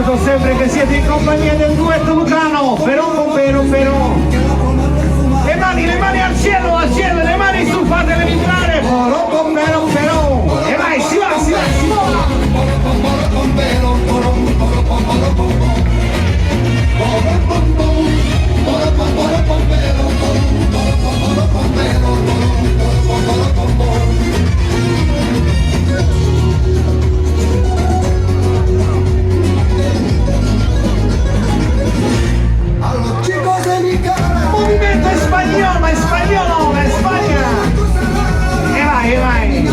ricordo sempre che siete in compagnia del duetto lucano, però. Le mani al cielo, le mani su, fatele vibrare, però. E vai, si vola. Movimento espagnolo, Spagna. E vai.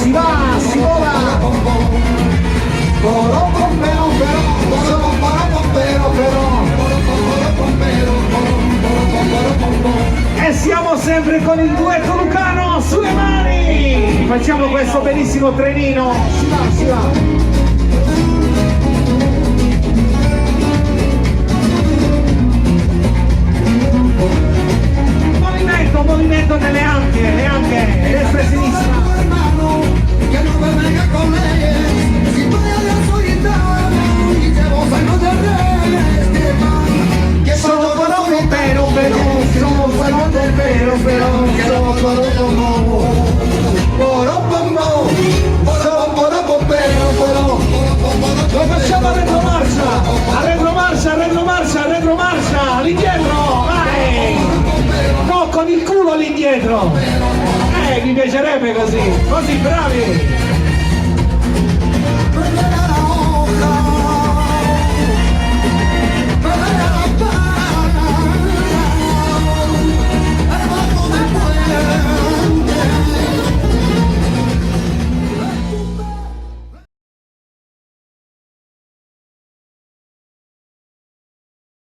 Si va, si vola. E siamo sempre con il duetto lucano sulle mani. Facciamo questo bellissimo trenino. Si va. Movimento delle anche, destra e sinistra. Lo facciamo arretromarcia, all'indietro, vai! No, con il culo all'indietro! Mi piacerebbe così, bravi!